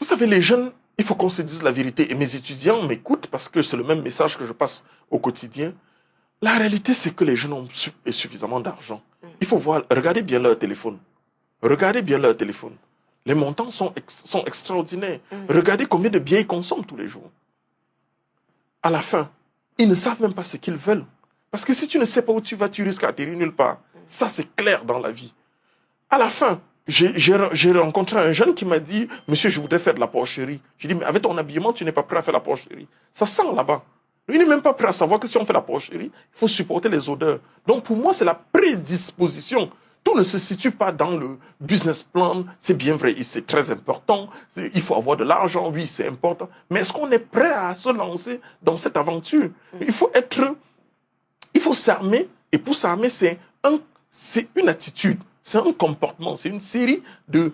Vous savez, les jeunes, il faut qu'on se dise la vérité. Et mes étudiants m'écoutent parce que c'est le même message que je passe au quotidien. La réalité, c'est que les jeunes ont suffisamment d'argent. Il faut voir, regardez bien leur téléphone. Regardez bien leur téléphone. Les montants sont extraordinaires. Regardez combien de biens ils consomment tous les jours. À la fin, ils ne savent même pas ce qu'ils veulent. Parce que si tu ne sais pas où tu vas, tu risques d'atterrir nulle part. Ça, c'est clair dans la vie. À la fin, j'ai rencontré un jeune qui m'a dit, monsieur, je voudrais faire de la porcherie. J'ai dit, mais avec ton habillement, tu n'es pas prêt à faire la porcherie. Ça sent là-bas. Il n'est même pas prêt à savoir que si on fait la porcherie, il faut supporter les odeurs. Donc pour moi, c'est la prédisposition. Tout ne se situe pas dans le business plan. C'est bien vrai, c'est très important. Il faut avoir de l'argent, oui, c'est important. Mais est-ce qu'on est prêt à se lancer dans cette aventure? Il faut s'armer. Et pour s'armer, c'est une attitude. C'est un comportement, c'est une série de...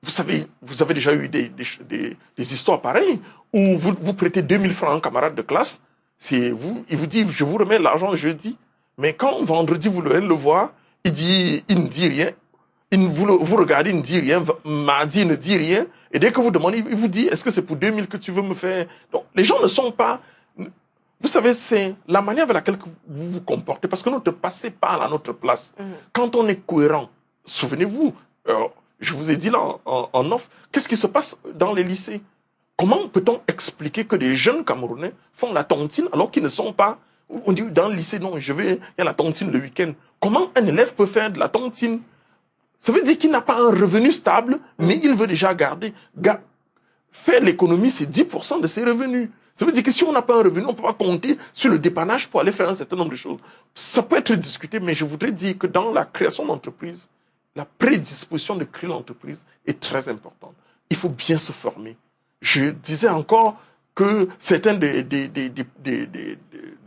vous avez déjà eu des histoires pareilles où vous prêtez 2000 francs à un camarade de classe, il vous dit, je vous remets l'argent jeudi, mais quand vendredi vous allez le voir, il ne dit rien, vous regardez, il ne dit rien, mardi, il ne dit rien, et dès que vous demandez, il vous dit, est-ce que c'est pour 2000 que tu veux me faire? Donc, les gens ne sont pas... Vous savez, c'est la manière avec laquelle vous vous comportez, parce que notre passé parle à notre place. Quand on est cohérent, souvenez-vous, je vous ai dit là en off, qu'est-ce qui se passe dans les lycées? Comment peut-on expliquer que des jeunes Camerounais font la tontine alors qu'ils ne sont pas... On dit dans le lycée, non, il y a la tontine le week-end. Comment un élève peut faire de la tontine? Ça veut dire qu'il n'a pas un revenu stable, mais il veut déjà garder. Faire l'économie, c'est 10% de ses revenus. Ça veut dire que si on n'a pas un revenu, on ne peut pas compter sur le dépannage pour aller faire un certain nombre de choses. Ça peut être discuté, mais je voudrais dire que dans la création d'entreprise, la prédisposition de créer l'entreprise est très importante. Il faut bien se former. Je disais encore que certains des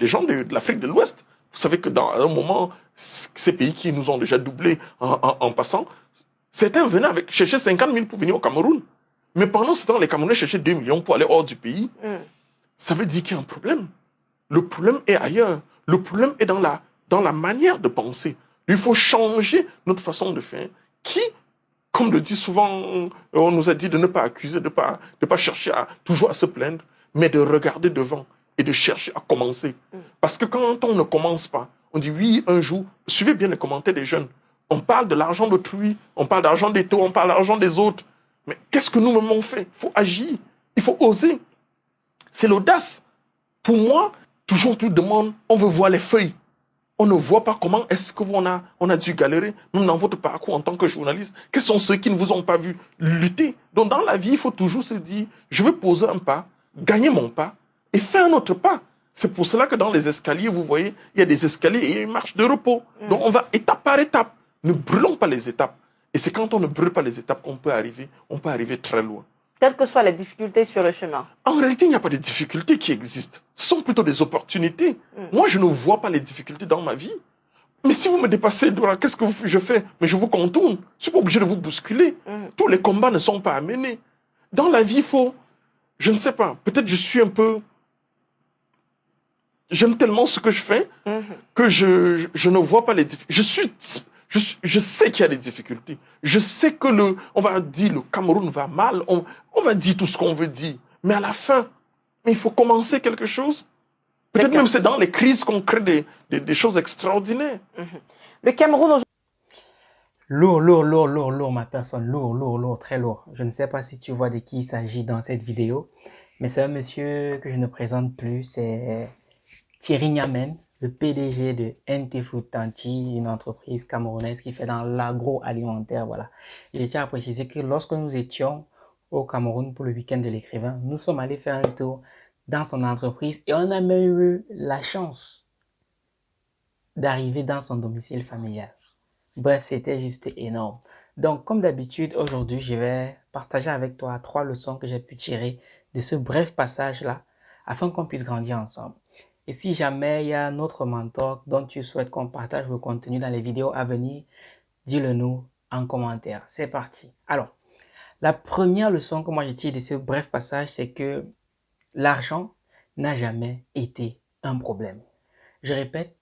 gens de l'Afrique de l'Ouest, vous savez que dans un moment, ces pays qui nous ont déjà doublés en passant, certains venaient chercher 50 000 pour venir au Cameroun. Mais pendant ce temps, les Camerounais cherchaient 2 millions pour aller hors du pays. Ça veut dire qu'il y a un problème. Le problème est ailleurs. Le problème est dans la manière de penser. Il faut changer notre façon de faire. Qui, comme le dit souvent, on nous a dit de ne pas accuser, de ne pas chercher toujours à se plaindre, mais de regarder devant et de chercher à commencer. Parce que quand on ne commence pas, on dit oui, un jour, suivez bien les commentaires des jeunes. On parle de l'argent d'autrui, on parle d'argent des taux, on parle d'argent des autres. Mais qu'est-ce que nous-mêmes on fait? Il faut agir, il faut oser. C'est l'audace. Pour moi, toujours tout demande, on veut voir les feuilles. On ne voit pas comment est-ce qu'on a dû galérer, même dans votre parcours en tant que journaliste. Quels sont ceux qui ne vous ont pas vu lutter? Donc dans la vie, il faut toujours se dire, je vais poser un pas, gagner mon pas et faire un autre pas. C'est pour cela que dans les escaliers, vous voyez, il y a des escaliers et une marche de repos. Donc on va étape par étape. Ne brûlons pas les étapes. Et c'est quand on ne brûle pas les étapes qu'on peut arriver très loin. Quelles que soient les difficultés sur le chemin. En réalité, il n'y a pas de difficultés qui existent. Ce sont plutôt des opportunités. Moi, je ne vois pas les difficultés dans ma vie. Mais si vous me dépassez, qu'est-ce que je fais? Mais je vous contourne. Je ne suis pas obligé de vous bousculer. Tous les combats ne sont pas à mener. Dans la vie, il faut... Je ne sais pas. Peut-être je suis un peu... J'aime tellement ce que je fais que je ne vois pas les difficultés. Je sais qu'il y a des difficultés. Je sais que on va dire le Cameroun va mal. On va dire tout ce qu'on veut dire. Mais à la fin, il faut commencer quelque chose. Peut-être même c'est dans les crises qu'on crée des choses extraordinaires. Le Cameroun aujourd'hui... Lourd, ma personne. Lourd, très lourd. Je ne sais pas si tu vois de qui il s'agit dans cette vidéo. Mais c'est un monsieur que je ne présente plus. C'est Thierry Niamen, le PDG de NT Food Tanti, une entreprise camerounaise qui fait dans l'agroalimentaire, voilà. Et je tiens à préciser que lorsque nous étions au Cameroun pour le week-end de l'écrivain, nous sommes allés faire un tour dans son entreprise et on a même eu la chance d'arriver dans son domicile familial. Bref, c'était juste énorme. Donc, comme d'habitude, aujourd'hui, je vais partager avec toi 3 leçons que j'ai pu tirer de ce bref passage-là afin qu'on puisse grandir ensemble. Et si jamais il y a un autre mentor dont tu souhaites qu'on partage le contenu dans les vidéos à venir, dis-le nous en commentaire. C'est parti. Alors, la première leçon que moi je tire de ce bref passage, c'est que l'argent n'a jamais été un problème. Je répète,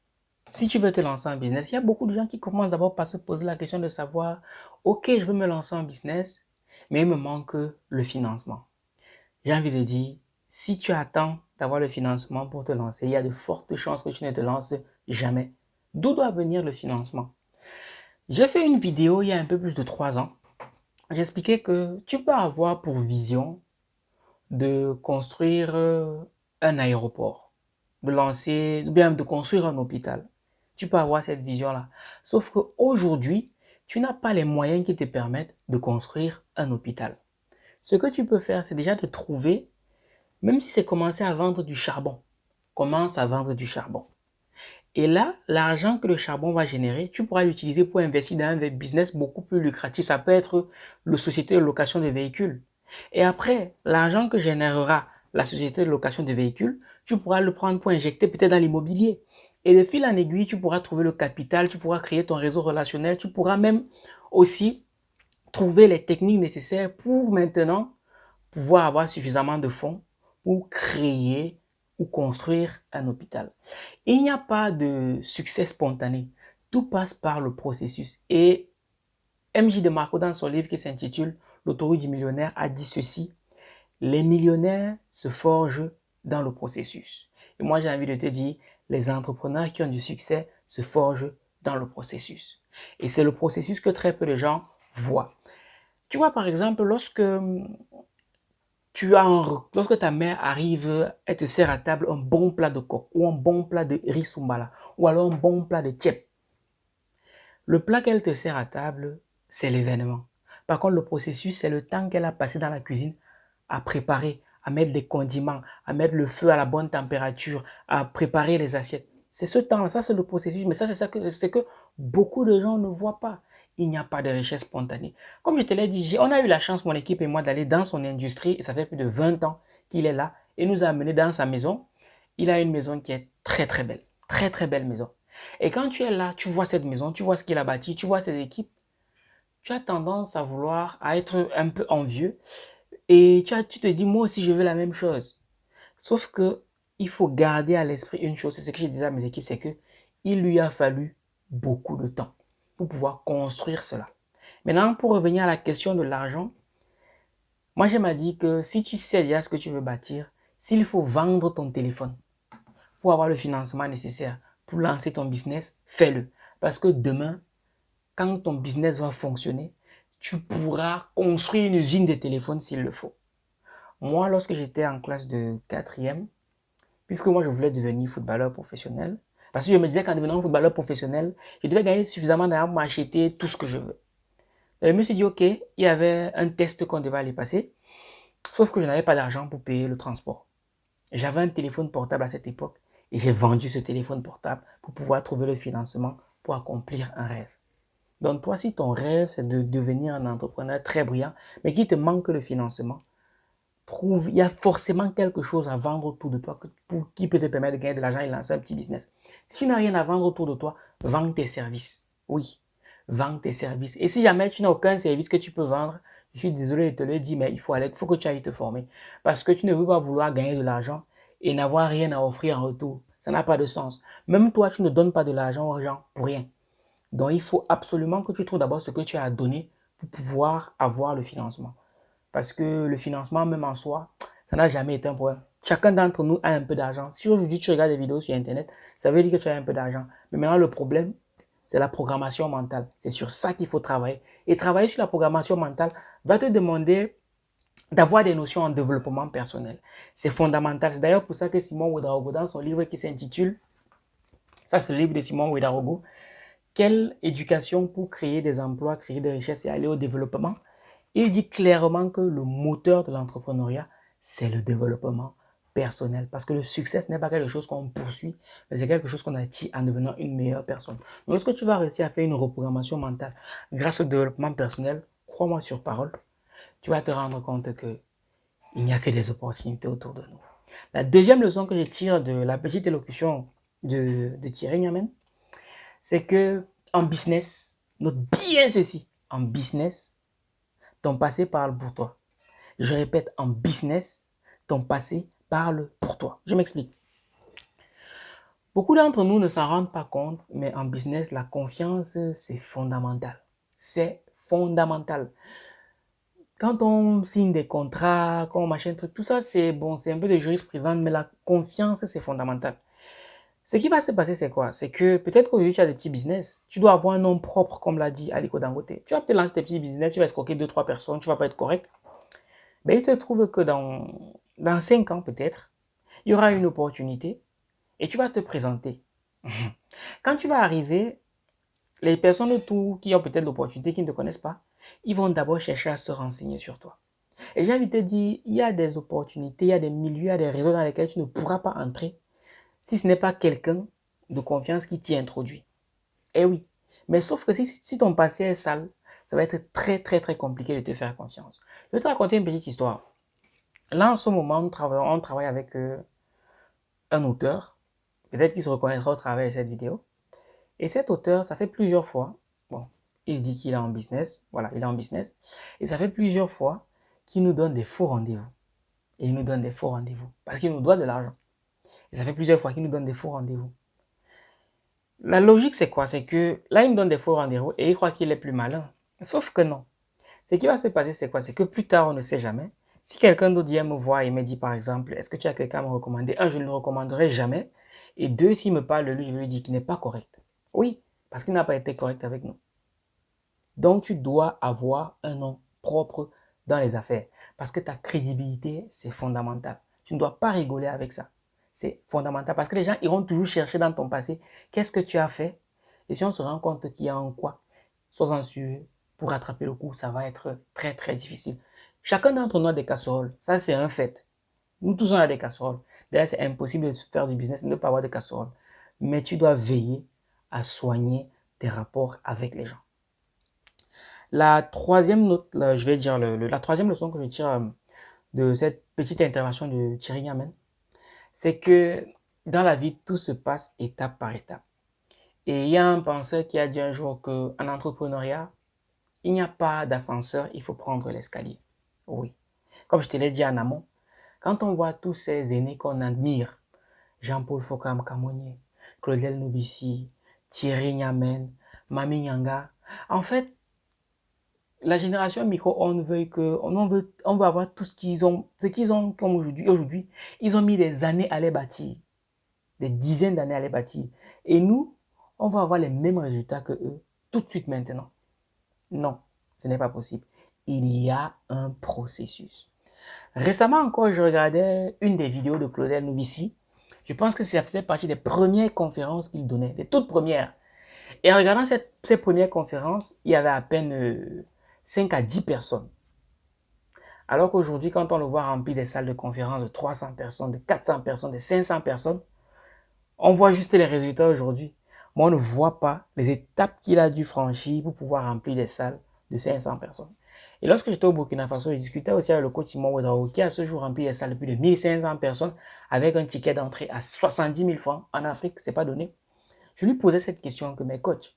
si tu veux te lancer en business, il y a beaucoup de gens qui commencent d'abord par se poser la question de savoir, ok, je veux me lancer en business, mais il me manque le financement. j'ai envie de dire, si tu attends d'avoir le financement pour te lancer, il y a de fortes chances que tu ne te lances jamais. D'où doit venir le financement? J'ai fait une vidéo il y a un peu plus de 3 ans. J'expliquais que tu peux avoir pour vision de construire un aéroport, de lancer, ou bien de construire un hôpital. Tu peux avoir cette vision-là. Sauf qu'aujourd'hui, tu n'as pas les moyens qui te permettent de construire un hôpital. Ce que tu peux faire, c'est déjà de trouver, même si c'est commencer à vendre du charbon, commence à vendre du charbon. Et là, l'argent que le charbon va générer, tu pourras l'utiliser pour investir dans un business beaucoup plus lucratif. Ça peut être la société de location de véhicules. Et après, l'argent que générera la société de location de véhicules, tu pourras le prendre pour injecter peut-être dans l'immobilier. Et de fil en aiguille, tu pourras trouver le capital, tu pourras créer ton réseau relationnel, tu pourras même aussi trouver les techniques nécessaires pour maintenant pouvoir avoir suffisamment de fonds pour créer ou construire un hôpital. Il n'y a pas de succès spontané. Tout passe par le processus. Et MJ DeMarco, dans son livre qui s'intitule L'autoroute du millionnaire, a dit ceci: les millionnaires se forgent dans le processus. Et moi, j'ai envie de te dire, les entrepreneurs qui ont du succès se forgent dans le processus. Et c'est le processus que très peu de gens voient. Tu vois, par exemple, lorsque lorsque ta mère arrive, elle te sert à table un bon plat de coq ou un bon plat de riz soumbala ou alors un bon plat de tchèp. Le plat qu'elle te sert à table, c'est l'événement. Par contre, le processus, c'est le temps qu'elle a passé dans la cuisine à préparer, à mettre des condiments, à mettre le feu à la bonne température, à préparer les assiettes. C'est ce temps-là, ça c'est le processus, mais ça c'est que beaucoup de gens ne voient pas. Il n'y a pas de richesse spontanée. Comme je te l'ai dit, on a eu la chance, mon équipe et moi, d'aller dans son industrie, et ça fait plus de 20 ans qu'il est là, et nous a amenés dans sa maison. Il a une maison qui est très très belle, très très belle maison. Et quand tu es là, tu vois cette maison, tu vois ce qu'il a bâti, tu vois ses équipes, tu as tendance à vouloir, à être un peu envieux, et tu te dis, moi aussi, je veux la même chose. Sauf que il faut garder à l'esprit une chose, c'est ce que je disais à mes équipes, c'est que il lui a fallu beaucoup de temps pour pouvoir construire cela. Maintenant, pour revenir à la question de l'argent, moi, je m'ai dit que si tu sais déjà ce que tu veux bâtir, s'il faut vendre ton téléphone pour avoir le financement nécessaire pour lancer ton business, fais-le. Parce que demain, quand ton business va fonctionner, tu pourras construire une usine de téléphones s'il le faut. Moi, lorsque j'étais en classe de 4e, puisque moi je voulais devenir footballeur professionnel, parce que je me disais qu'en devenant footballeur professionnel, je devais gagner suffisamment d'argent pour m'acheter tout ce que je veux. Et je me suis dit, ok, il y avait un test qu'on devait aller passer, sauf que je n'avais pas d'argent pour payer le transport. J'avais un téléphone portable à cette époque et j'ai vendu ce téléphone portable pour pouvoir trouver le financement pour accomplir un rêve. Donc toi, si ton rêve c'est de devenir un entrepreneur très brillant, mais qu'il te manque le financement, il y a forcément quelque chose à vendre autour de toi qui peut te permettre de gagner de l'argent et lancer un petit business. Si tu n'as rien à vendre autour de toi, vends tes services. Oui, vends tes services. Et si jamais tu n'as aucun service que tu peux vendre, je suis désolé de te le dire, mais il faut que tu ailles te former. Parce que tu ne veux pas vouloir gagner de l'argent et n'avoir rien à offrir en retour. Ça n'a pas de sens. Même toi, tu ne donnes pas de l'argent aux gens pour rien. Donc, il faut absolument que tu trouves d'abord ce que tu as à donner pour pouvoir avoir le financement. Parce que le financement, même en soi, ça n'a jamais été un problème. Chacun d'entre nous a un peu d'argent. Si aujourd'hui tu regardes des vidéos sur Internet, ça veut dire que tu as un peu d'argent. Mais maintenant, le problème, c'est la programmation mentale. C'est sur ça qu'il faut travailler. Et travailler sur la programmation mentale va te demander d'avoir des notions en développement personnel. C'est fondamental. C'est d'ailleurs pour ça que Simon Ouedraogo, dans son livre qui s'intitule, ça c'est le livre de Simon Ouedraogo, quelle éducation pour créer des emplois, créer des richesses et aller au développement? Il dit clairement que le moteur de l'entrepreneuriat, c'est le développement personnel. Parce que le succès, ce n'est pas quelque chose qu'on poursuit, mais c'est quelque chose qu'on attire en devenant une meilleure personne. Donc, lorsque tu vas réussir à faire une reprogrammation mentale grâce au développement personnel, crois-moi sur parole, tu vas te rendre compte que il n'y a que des opportunités autour de nous. La deuxième leçon que je tire de la petite élocution de Thierry Niamen, c'est que en business, note bien ceci, en business, ton passé parle pour toi. Je répète, en business, ton passé parle pour toi. Je m'explique. Beaucoup d'entre nous ne s'en rendent pas compte, mais en business, la confiance, c'est fondamental. C'est fondamental. Quand on signe des contrats, quand on machin truc, tout ça, c'est bon, c'est un peu de jurisprudence, mais la confiance, c'est fondamental. Ce qui va se passer, c'est quoi? C'est que peut-être qu'aujourd'hui, tu as des petits business. Tu dois avoir un nom propre, comme l'a dit Aliko Dangote. Tu vas peut-être lancer tes petits business, tu vas escroquer 2, 3 personnes, tu vas pas être correct. Mais il se trouve que dans 5 ans, peut-être, il y aura une opportunité et tu vas te présenter. Quand tu vas arriver, les personnes autour qui ont peut-être l'opportunité, qui ne te connaissent pas, ils vont d'abord chercher à se renseigner sur toi. Et j'ai envie de te dire, il y a des opportunités, il y a des milieux, il y a des réseaux dans lesquels tu ne pourras pas entrer si ce n'est pas quelqu'un de confiance qui t'y introduit. Eh oui. Mais sauf que si ton passé est sale, ça va être très, très, très compliqué de te faire confiance. Je vais te raconter une petite histoire. Là, en ce moment, on travaille avec un auteur. Peut-être qu'il se reconnaîtra au travers de cette vidéo. Et cet auteur, ça fait plusieurs fois, bon, il dit qu'il est en business, voilà, il est en business, et ça fait plusieurs fois qu'il nous donne des faux rendez-vous. Et il nous donne des faux rendez-vous, parce qu'il nous doit de l'argent. Et ça fait plusieurs fois qu'il nous donne des faux rendez-vous. La logique, c'est quoi? C'est que là, il me donne des faux rendez-vous et il croit qu'il est plus malin. Sauf que non. Ce qui va se passer, c'est quoi? C'est que plus tard, on ne sait jamais. Si quelqu'un d'autre vient me voir et me dit, par exemple, est-ce que tu as quelqu'un à me recommander? Un, je ne le recommanderai jamais. Et deux, s'il me parle de lui, je lui dis qu'il n'est pas correct. Oui, parce qu'il n'a pas été correct avec nous. Donc, tu dois avoir un nom propre dans les affaires. Parce que ta crédibilité, c'est fondamental. Tu ne dois pas rigoler avec ça. C'est fondamental parce que les gens iront toujours chercher dans ton passé qu'est-ce que tu as fait. Et si on se rend compte qu'il y a un quoi, sois-en sûr, pour rattraper le coup, ça va être très très difficile. Chacun d'entre nous a des casseroles. Ça, c'est un fait. Nous tous, on a des casseroles. D'ailleurs, c'est impossible de faire du business et de ne pas avoir de casseroles. Mais tu dois veiller à soigner tes rapports avec les gens. La troisième note, je vais dire la troisième leçon que je tire de cette petite intervention de Thierry Niamen, c'est que dans la vie, tout se passe étape par étape. Et il y a un penseur qui a dit un jour qu'en entrepreneuriat, il n'y a pas d'ascenseur, il faut prendre l'escalier. Oui. Comme je te l'ai dit en amont, quand on voit tous ces aînés qu'on admire, Jean-Paul Fokam-Kamonier, Claudel Nobissi, Thierry Niamen, Mami Nyanga, en fait, la génération micro, on veut avoir tout ce qu'ils ont comme aujourd'hui. Aujourd'hui, ils ont mis des années à les bâtir, des dizaines d'années à les bâtir. Et nous, on va avoir les mêmes résultats que eux tout de suite maintenant. Non, ce n'est pas possible. Il y a un processus. Récemment encore, je regardais une des vidéos de Claudel Nobissi. Je pense que ça faisait partie des premières conférences qu'il donnait, des toutes premières. Et en regardant ces premières conférences, il y avait à peine 5 à 10 personnes. Alors qu'aujourd'hui, quand on le voit remplir des salles de conférences de 300 personnes, de 400 personnes, de 500 personnes, on voit juste les résultats aujourd'hui. Mais on ne voit pas les étapes qu'il a dû franchir pour pouvoir remplir des salles de 500 personnes. Et lorsque j'étais au Burkina Faso, je discutais aussi avec le coach Simon Ouedraogo qui a ce jour rempli des salles de plus de 1500 personnes avec un ticket d'entrée à 70 000 francs. En Afrique, c'est pas donné. Je lui posais cette question que mes coachs,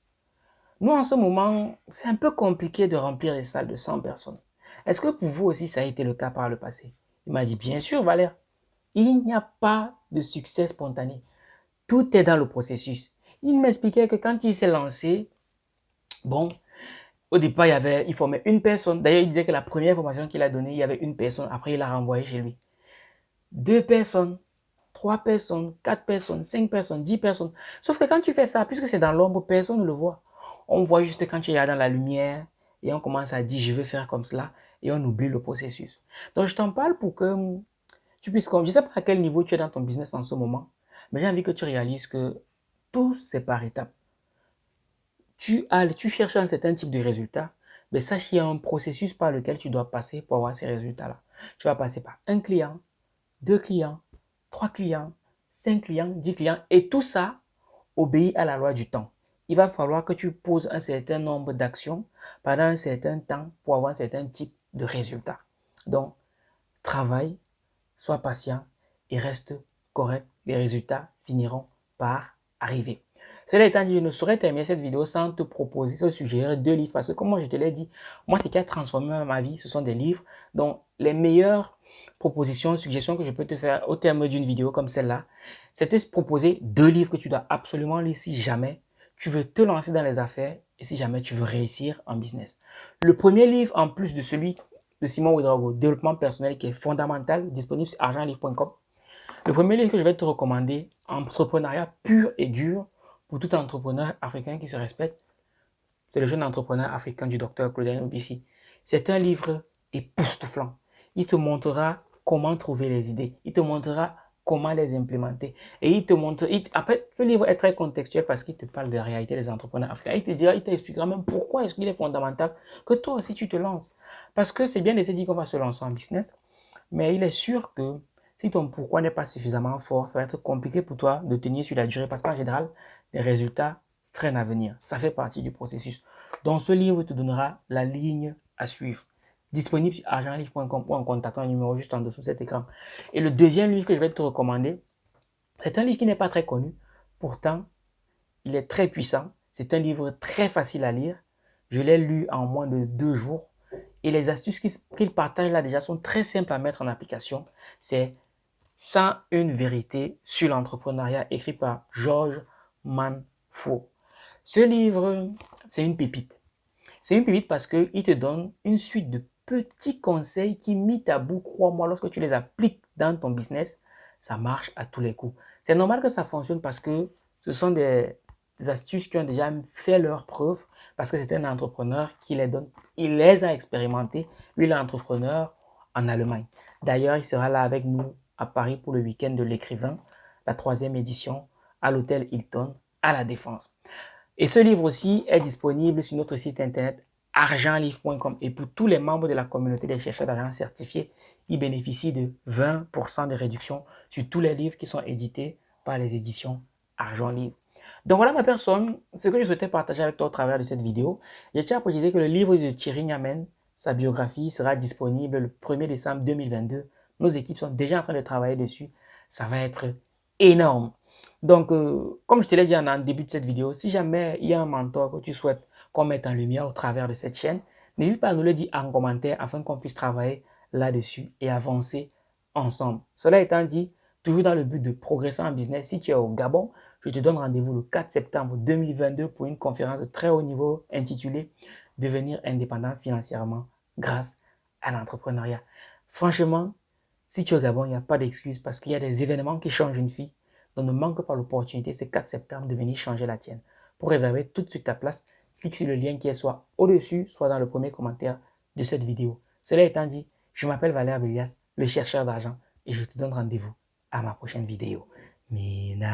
nous en ce moment, c'est un peu compliqué de remplir les salles de 100 personnes. Est-ce que pour vous aussi ça a été le cas par le passé? Il m'a dit, bien sûr Valère, il n'y a pas de succès spontané. Tout est dans le processus. Il m'expliquait que quand il s'est lancé, bon, au départ, il formait une personne. D'ailleurs, il disait que la première formation qu'il a donnée, il y avait une personne. Après, il l'a renvoyé chez lui. 2 personnes, 3 personnes, 4 personnes, 5 personnes, 10 personnes. Sauf que quand tu fais ça, puisque c'est dans l'ombre, personne ne le voit. On voit juste quand tu es dans la lumière et on commence à dire je vais faire comme cela et on oublie le processus. Donc, je t'en parle pour que tu puisses, je ne sais pas à quel niveau tu es dans ton business en ce moment, mais j'ai envie que tu réalises que tout c'est par étapes. Tu cherches un certain type de résultat, mais sache qu'il y a un processus par lequel tu dois passer pour avoir ces résultats-là. Tu vas passer par un client, 2 clients, 3 clients, 5 clients, 10 clients, et tout ça obéit à la loi du temps. Il va falloir que tu poses un certain nombre d'actions pendant un certain temps pour avoir un certain type de résultat. Donc, travaille, sois patient et reste correct. Les résultats finiront par arriver. Cela étant dit, je ne saurais terminer cette vidéo sans te proposer, te suggérer 2 livres parce que comme moi je te l'ai dit, moi ce qui a transformé ma vie, ce sont des livres. Donc, les meilleures propositions, suggestions que je peux te faire au terme d'une vidéo comme celle-là, c'est de te proposer 2 livres que tu dois absolument lire si jamais tu veux te lancer dans les affaires et si jamais tu veux réussir en business. Le premier livre, en plus de celui de Simon Ouedraogo, développement personnel, qui est fondamental, disponible sur argentlivre.com. Le premier livre que je vais te recommander, Entrepreneuriat pur et dur pour tout entrepreneur africain qui se respecte, c'est le jeune entrepreneur africain du docteur Claudien Obissi. C'est un livre époustouflant. Il te montrera comment trouver les idées. Il te montrera comment les implémenter. Et il te montre... Après, ce livre est très contextuel parce qu'il te parle de la réalité des entrepreneurs africains. Il te dira, il t'expliquera même pourquoi est-ce qu'il est fondamental que toi aussi tu te lances. Parce que c'est bien de se dire qu'on va se lancer en business, mais il est sûr que si ton pourquoi n'est pas suffisamment fort, ça va être compliqué pour toi de tenir sur la durée parce qu'en général, les résultats traînent à venir. Ça fait partie du processus. Donc, ce livre te donnera la ligne à suivre. Disponible sur argentlivre.com ou en contactant un numéro juste en dessous de cet écran. Et le deuxième livre que je vais te recommander, c'est un livre qui n'est pas très connu. Pourtant, il est très puissant. C'est un livre très facile à lire. Je l'ai lu en moins de 2 jours. Et les astuces qu'il partage là déjà sont très simples à mettre en application. C'est 101 vérités sur l'entrepreneuriat, écrit par George Manfo. Ce livre, c'est une pépite. C'est une pépite parce qu'il te donne une suite de petits conseils qui, mis à bout, crois-moi, lorsque tu les appliques dans ton business, ça marche à tous les coups. C'est normal que ça fonctionne parce que ce sont des astuces qui ont déjà fait leurs preuves parce que c'est un entrepreneur qui les donne. Il les a expérimentés. Lui, il est entrepreneur en Allemagne. D'ailleurs, il sera là avec nous à Paris pour le week-end de l'écrivain, la 3e édition, à l'hôtel Hilton, à La Défense. Et ce livre aussi est disponible sur notre site internet argentlivre.com. Et pour tous les membres de la communauté des chercheurs d'argent certifiés, ils bénéficient de 20% de réduction sur tous les livres qui sont édités par les éditions Argent Livre. Donc voilà ma personne, ce que je souhaitais partager avec toi au travers de cette vidéo. Je tiens à préciser que le livre de Thierry Niamen, sa biographie, sera disponible le 1er décembre 2022. Nos équipes sont déjà en train de travailler dessus. Ça va être énorme. Donc, comme je te l'ai dit en début de cette vidéo, si jamais il y a un mentor que tu souhaites qu'on mette en lumière au travers de cette chaîne, n'hésite pas à nous le dire en commentaire afin qu'on puisse travailler là-dessus et avancer ensemble. Cela étant dit, toujours dans le but de progresser en business, si tu es au Gabon, je te donne rendez-vous le 4 septembre 2022 pour une conférence de très haut niveau intitulée « Devenir indépendant financièrement grâce à l'entrepreneuriat ». Franchement, si tu es au Gabon, il n'y a pas d'excuse parce qu'il y a des événements qui changent une vie. Donc ne manque pas l'opportunité, ce 4 septembre, de venir changer la tienne. Pour réserver tout de suite ta place, clique sur le lien qui est soit au-dessus, soit dans le premier commentaire de cette vidéo. Cela étant dit, je m'appelle Valère Bélias, le chercheur d'argent, et je te donne rendez-vous à ma prochaine vidéo. Minakano.